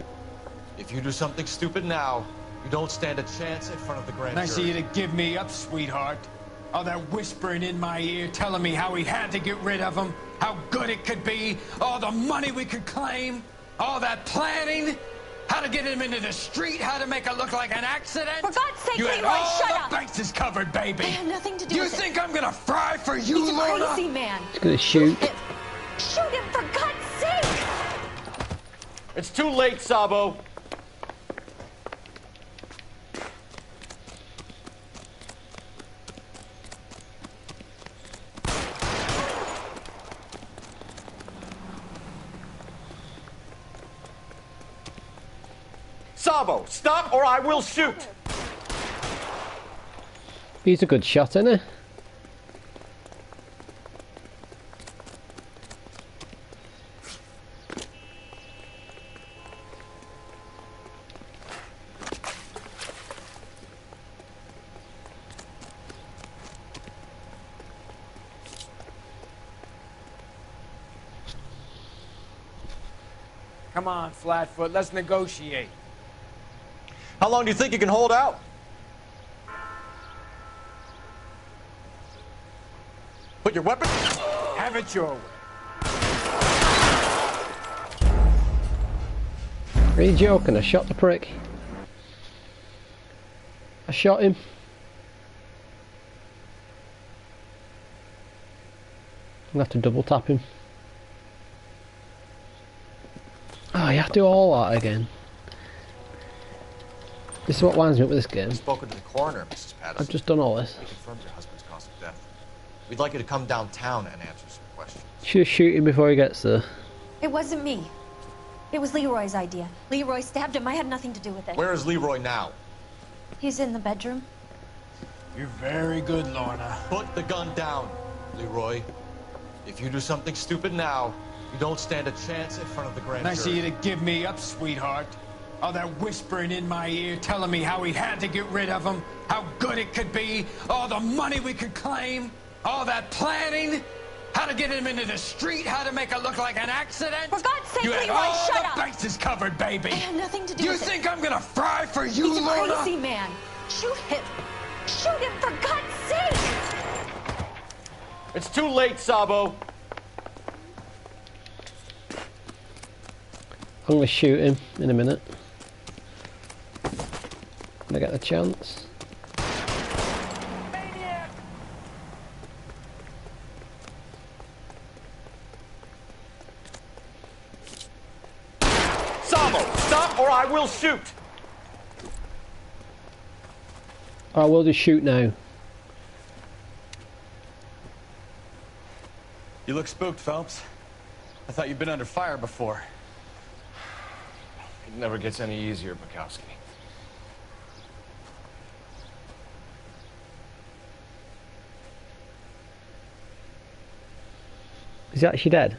F: If you do something stupid now, you don't stand a chance in front of the grand jury.
U: Nice of you to give me up, sweetheart. All that whispering in my ear telling me how we had to get rid of him, how good it could be, all the money we could claim, all that planning, how to get him into the street, how to make it look like an accident.
S: For God's sake,
U: you
S: Leroy,
U: had all
S: shut
U: the
S: up!
U: bases covered, baby.
S: I had nothing to do
U: you
S: with it.
U: You think I'm gonna fry for you,
S: He's
U: Lorna?
S: a crazy man.
A: He's gonna shoot.
S: Shoot him, for God's sake!
O: It's too late, Sabo. Sabo, stop or I will shoot!
A: He's a good shot, isn't he?
U: Come on, Flatfoot, let's negotiate.
O: How long do you think you can hold out? Put your weapon...
U: Have it your way.
A: Are you joking? I shot the prick. I shot him. I'm gonna have to double tap him. Oh, you have to do all that again. This is what winds me up with this game.
F: We've spoken to the coroner, Mrs. Patterson.
A: I've just done all this.
F: He confirmed your husband's cause of death. We'd like you to come downtown and answer some questions.
A: Should shoot him before he gets there.
S: It wasn't me. It was Leroy's idea. Leroy stabbed him. I had nothing to do with it.
F: Where is Leroy now?
S: He's in the bedroom.
U: You're very good, Lorna.
F: Put the gun down, Leroy. If you do something stupid now, you don't stand a chance in front of the grand
U: Nice of
F: jury.
U: you to give me up, sweetheart. All that whispering in my ear telling me how we had to get rid of him, how good it could be, all the money we could claim, all that planning, how to get him into the street, how to make it look like an accident.
S: For God's sake,
U: you had
S: Leroy,
U: all
S: shut
U: the
S: up!
U: bases covered, baby.
S: I had nothing to do
U: you
S: with it.
U: You think I'm gonna fry for you,
S: He's a
U: Lorna?
S: crazy man. Shoot him. Shoot him, for God's sake!
O: It's too late, Sabo.
A: I'm gonna shoot him in a minute. When I get the chance.
O: Sabo, stop or I will shoot!
A: I will just shoot now.
C: You look spooked, Phelps. I thought you'd been under fire before.
J: It never gets any easier, Bukowski.
A: Is he actually dead?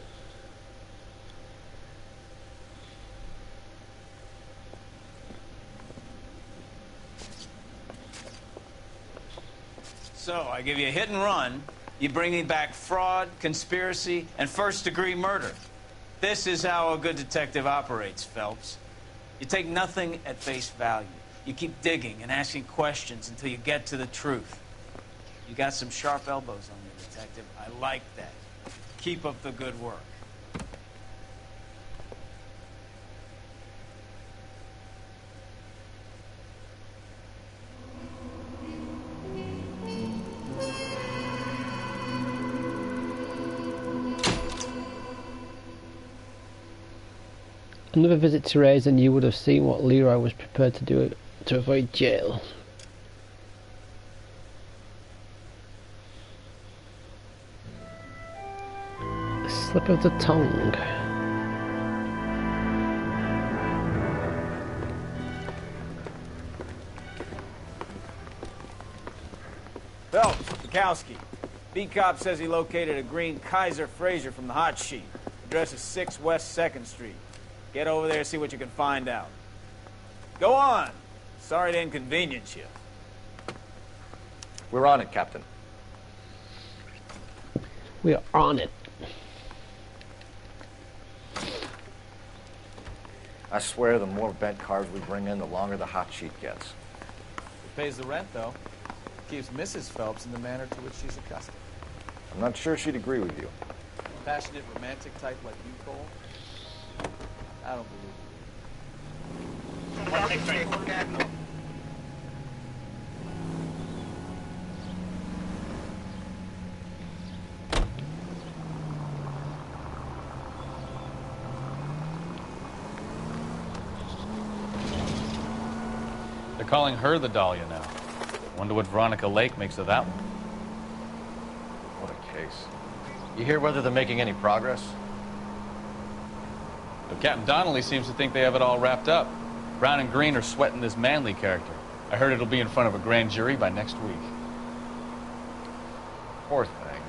B: So, I give you a hit and run, you bring me back fraud, conspiracy, and first-degree murder. This is how a good detective operates, Phelps. You take nothing at face value. You keep digging and asking questions until you get to the truth. You got some sharp elbows on you, detective. I like that. Keep up the good work.
A: Another visit to Ray's and you would have seen what Leroy was prepared to do to avoid jail. Slip of the tongue.
B: Phelps, Bukowski. B-Cop says he located a green Kaiser Fraser from the hot sheet. Address is 6 West 2nd Street. Get over there, see what you can find out. Go on. Sorry to inconvenience you.
F: We're on it, Captain.
A: We are on it.
F: I swear the more bent cars we bring in, the longer the hot sheet gets.
C: It pays the rent, though. Keeps Mrs. Phelps in the manner to which she's accustomed.
F: I'm not sure she'd agree with you.
C: Passionate, romantic type like you, Cole? I don't believe it. They're calling her the Dahlia now. Wonder what Veronica Lake makes of that one.
F: What a case. You hear whether they're making any progress?
C: But Captain Donnelly seems to think they have it all wrapped up. Brown and Green are sweating this Manley character. I heard it'll be in front of a grand jury by next week.
F: Poor thing.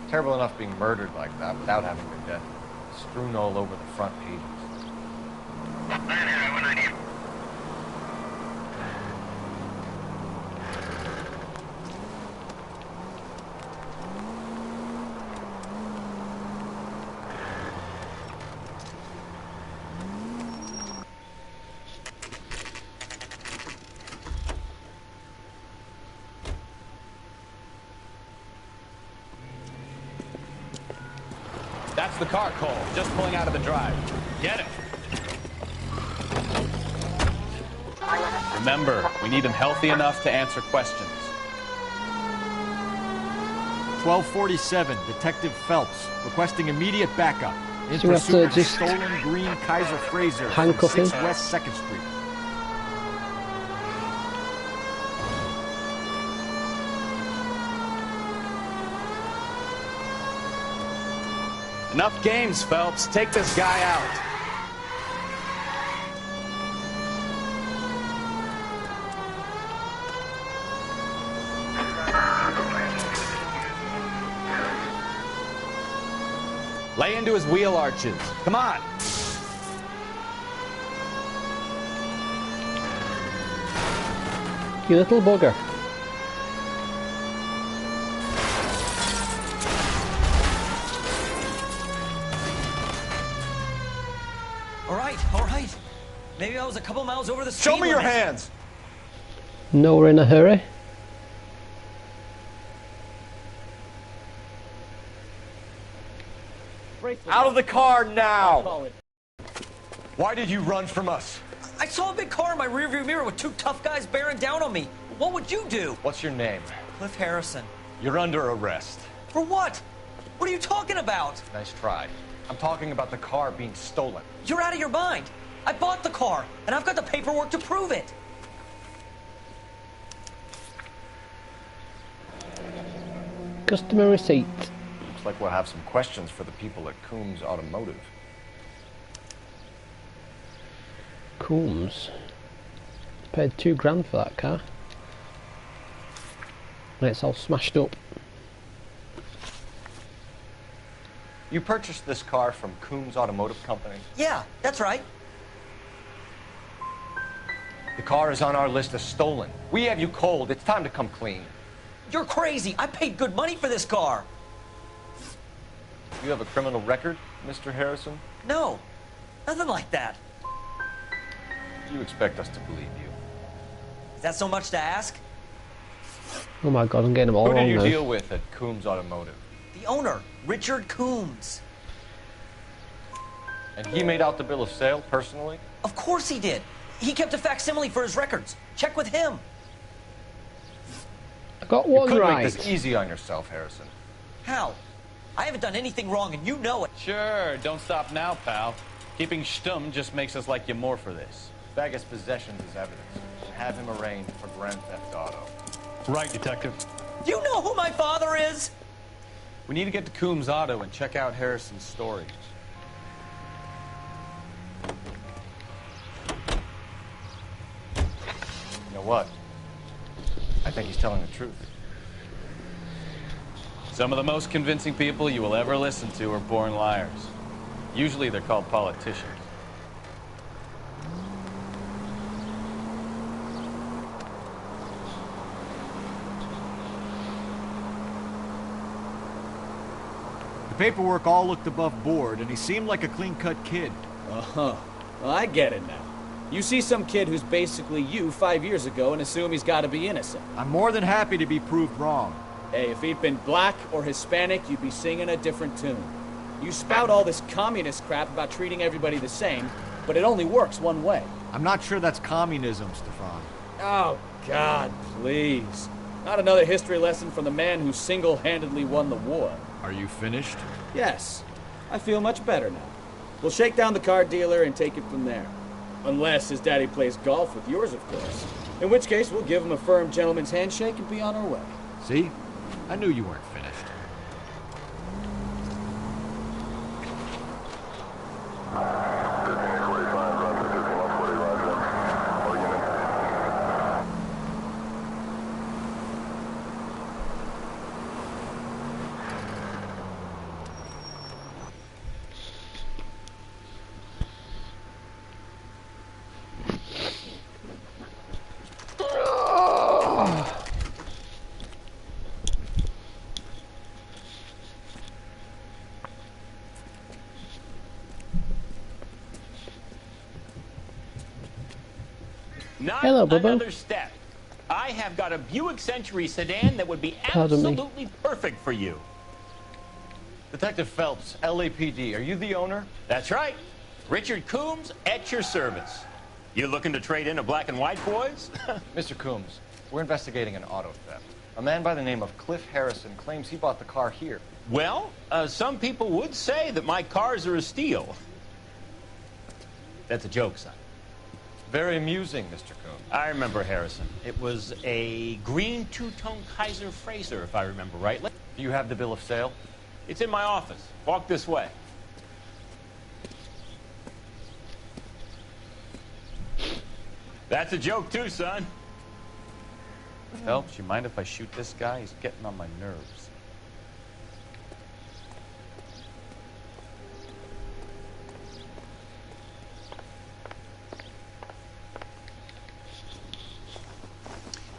F: Terrible enough being murdered like that without having her death strewn all over the front pages.
C: That's the car, Cole. Just pulling out of the drive. Get it. Remember, we need him healthy enough to answer questions.
N: 1247, Detective Phelps, requesting immediate backup. In
A: So we have to
N: pursuit of a
A: just
N: stolen green Kaiser Fraser from
A: handcuff
N: 6
A: him?
N: West 2nd Street.
C: Enough games, Phelps. Take this guy out. Lay into his wheel arches. Come on.
A: You little bugger.
G: All right. Maybe I was a couple miles over the speed
O: Show me your
G: limit.
O: hands.
A: No, we're in a hurry.
O: Out of the car now. Why did you run from us?
G: I saw a big car in my rearview mirror with two tough guys bearing down on me. What would you do?
O: What's your name?
G: Cliff Harrison.
O: You're under arrest.
G: For what? What are you talking about?
F: Nice try. I'm talking about the car being stolen.
G: You're out of your mind. I bought the car, and I've got the paperwork to prove it.
A: Customer receipt.
F: Looks like we'll have some questions for the people at Coombs Automotive.
A: Coombs. Paid $2 grand for that car. And it's all smashed up.
F: You purchased this car from Coombs Automotive Company?
G: Yeah, that's right.
F: The car is on our list as stolen. We have you cold. It's time to come clean.
G: You're crazy. I paid good money for this car.
F: You have a criminal record, Mr. Harrison?
G: No, nothing like that.
F: You expect us to believe you?
G: Is that so much to ask?
A: Oh my god, I'm getting them all
F: Who
A: wrong
F: did you
A: now.
F: deal with at Coombs Automotive?
G: The owner, Richard Coombs.
F: And he made out the bill of sale personally?
G: Of course he did. He kept a facsimile for his records. Check with him.
A: I got one
F: you
A: right.
F: Make this easy on yourself, Harrison.
G: How? I haven't done anything wrong, and you know it.
C: Sure, don't stop now, pal. Keeping stum just makes us like you more for this.
F: Bag his possessions as evidence. And have him arraigned for Grand Theft Auto.
C: Right, Detective.
G: Do you know who my father is?
C: We need to get to Coombs Auto and check out Harrison's story.
F: You know what? I think he's telling the truth.
C: Some of the most convincing people you will ever listen to are born liars. Usually they're called politicians.
N: The paperwork all looked above board, and he seemed like a clean-cut kid.
I: Uh-huh. Well, I get it now. You see some kid who's basically you 5 years ago and assume he's got to be innocent.
N: I'm more than happy to be proved wrong.
I: Hey, if he'd been black or Hispanic, you'd be singing a different tune. You spout all this communist crap about treating everybody the same, but it only works one way.
N: I'm not sure that's communism, Stefan.
I: Oh, God, please. Not another history lesson from the man who single-handedly won the war.
N: Are you finished?
I: Yes. I feel much better now. We'll shake down the car dealer and take it from there. Unless his daddy plays golf with yours, of course. In which case, we'll give him a firm gentleman's handshake and be on our way.
N: See? I knew you weren't finished.
B: Not
A: Hello, Bubba.
B: another step. I have got a Buick Century sedan that would be
A: Pardon me.
B: absolutely perfect for you.
F: Detective Phelps, LAPD, are you the owner?
B: That's right. Richard Coombs at your service. You looking to trade in a black and white, boys?
F: Mr. Coombs, we're investigating an auto theft. A man by the name of Cliff Harrison claims he bought the car here.
B: Well, some people would say that my cars are a steal. That's a joke, son.
F: Very amusing, Mr. Coombs.
B: I remember Harrison. It was a green two-tone Kaiser Frazer, if I remember rightly.
F: Do you have the bill of sale?
B: It's in my office. Walk this way. That's a joke, too, son.
C: Phelps, you mind if I shoot this guy? He's getting on my nerves.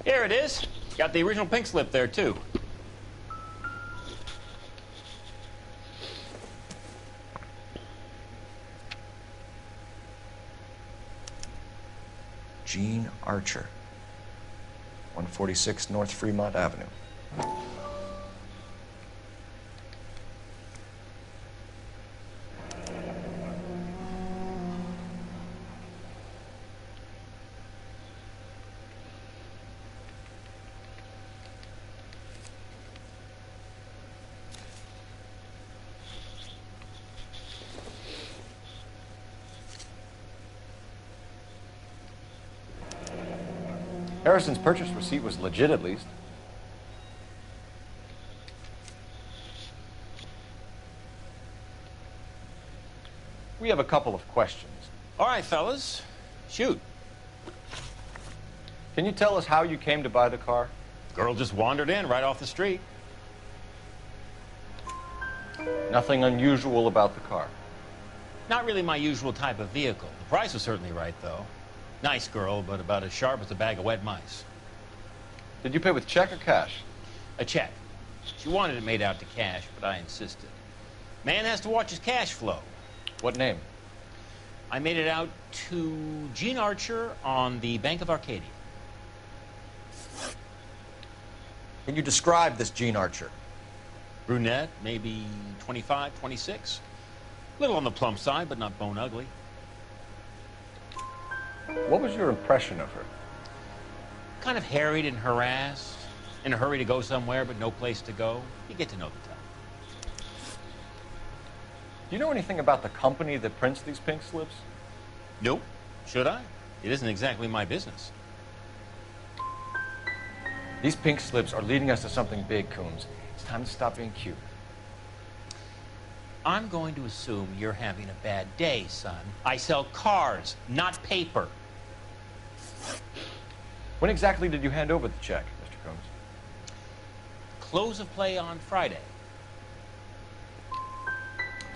B: Here it is. Got the original pink slip there, too.
P: Gene Archer, 146 North Fremont Avenue.
F: Harrison's purchase receipt was legit, at least. We have a couple of questions.
B: All right, fellas. Shoot.
F: Can you tell us how you came to buy the car?
B: Girl just wandered in right off the street.
F: Nothing unusual about the car.
K: Not really my usual type of vehicle. The price was certainly right, though. Nice girl, but about as sharp as a bag of wet mice.
F: Did you pay with check or cash?
K: A check. She wanted it made out to cash, but I insisted. Man has to watch his cash flow.
F: What name?
K: I made it out to Gene Archer on the Bank of Arcadia.
F: Can you describe this Gene Archer?
K: Brunette, maybe 25, 26. Little on the plump side, but not bone ugly.
F: What was your impression of her?
K: Kind of harried and harassed, in a hurry to go somewhere, but no place to go. You get to know the type.
F: Do you know anything about the company that prints these pink slips?
K: Nope. Should I? It isn't exactly my business.
F: These pink slips are leading us to something big, Coombs. It's time to stop being cute.
K: I'm going to assume you're having a bad day, son. I sell cars, not paper.
F: When exactly did you hand over the check, Mr. Coombs?
K: Close of play on Friday.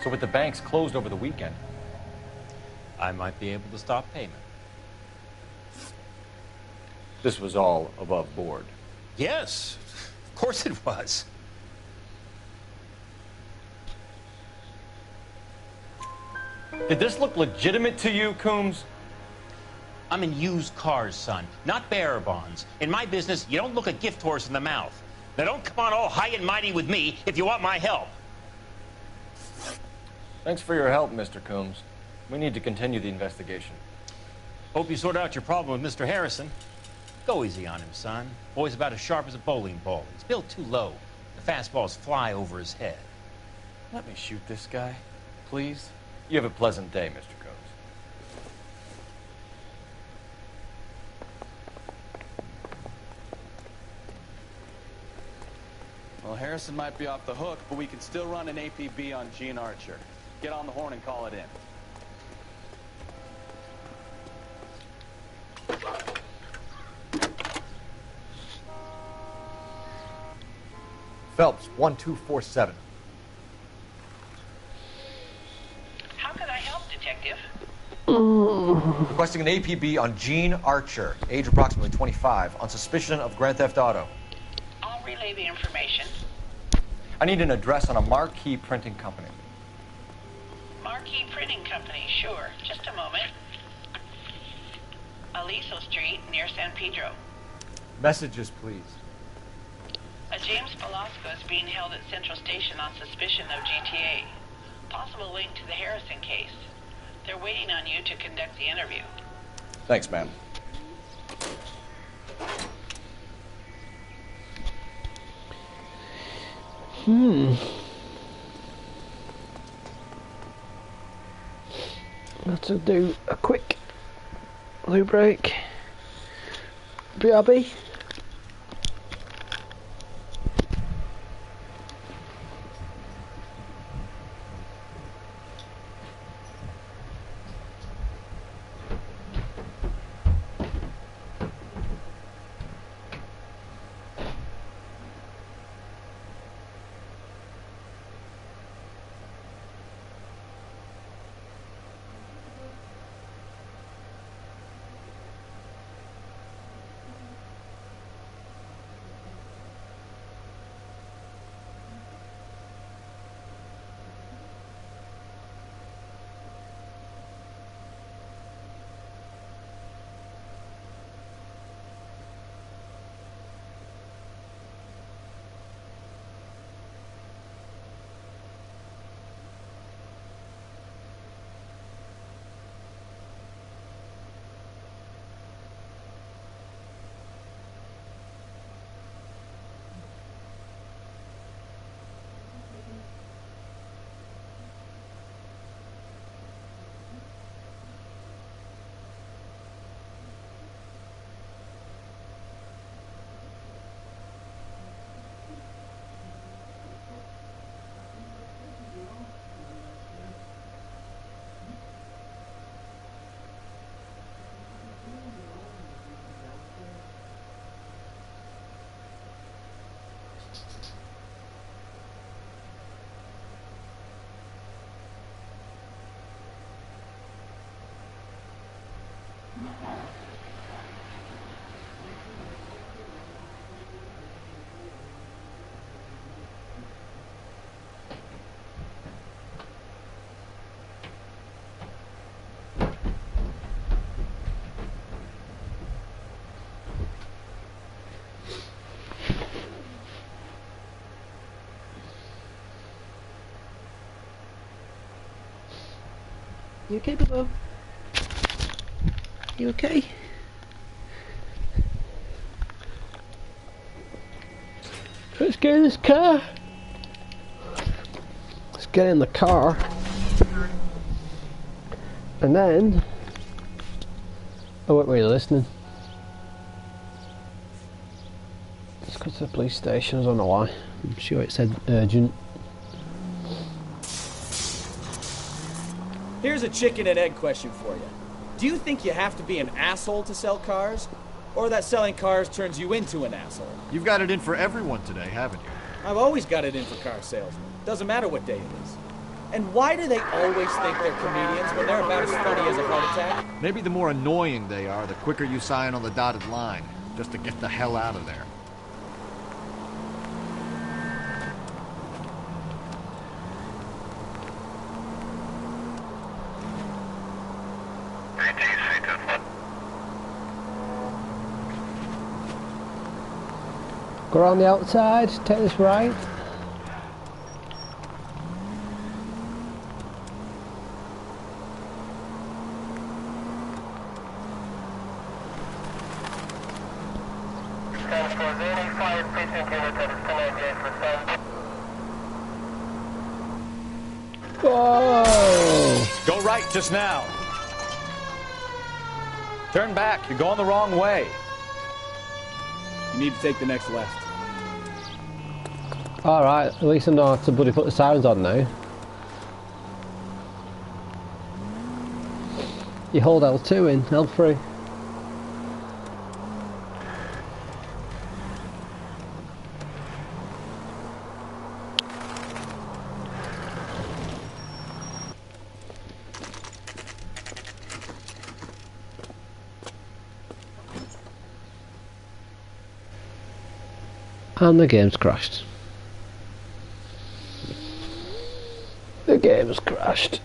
F: So with the banks closed over the weekend,
K: I might be able to stop payment.
F: this was all above board.
K: Yes, of course it was.
F: Did this look legitimate to you, Coombs?
K: I'm in used cars, son, not bearer bonds. In my business, you don't look a gift horse in the mouth. Now don't come on all high and mighty with me if you want my help.
F: Thanks for your help, Mr. Coombs. We need to continue the investigation.
K: Hope you sort out your problem with Mr. Harrison. Go easy on him, son. Boy's about as sharp as a bowling ball. He's built too low. The fastballs fly over his head.
F: Let me shoot this guy, please. You have a pleasant day, Mr. Coombs.
C: Well, Harrison might be off the hook, but we can still run an APB on Gene Archer. Get on the horn and call it in.
F: Phelps, 1247.
M: How can I help, Detective?
F: Requesting an APB on Gene Archer, age approximately 25, on suspicion of Grand Theft Auto.
M: I'll relay the information.
F: I need an address on a marquee printing company.
M: Marquee Printing Company, sure. Just a moment. Aliso Street, near San Pedro.
F: Messages, please.
M: A James Velasco is being held at Central Station on suspicion of GTA. Possible link to the Harrison case. They're waiting on you to conduct the interview.
F: Thanks, ma'am.
A: Got to do a quick loo break. BRB. You okay, Bobo? You okay? Let's get in this car. Let's get in the car. And then... I weren't really listening. Let's go to the police station, I don't know why. I'm sure it said urgent.
I: Here's a chicken and egg question for you. Do you think you have to be an asshole to sell cars? Or that selling cars turns you into an asshole?
N: You've got it in for everyone today, haven't you?
I: I've always got it in for car salesmen. Doesn't matter what day it is. And why do they always think they're comedians when they're about as funny as a heart attack?
N: Maybe the more annoying they are, the quicker you sign on the dotted line, just to get the hell out of there.
A: Go around the outside, take this right. Whoa!
C: Go right just now. Turn back. You're going the wrong way.
I: You need to take the next left.
A: Alright, at least I know how to bloody put the sirens on now. You hold L2 in, L3. And the game's crashed. The game's crashed.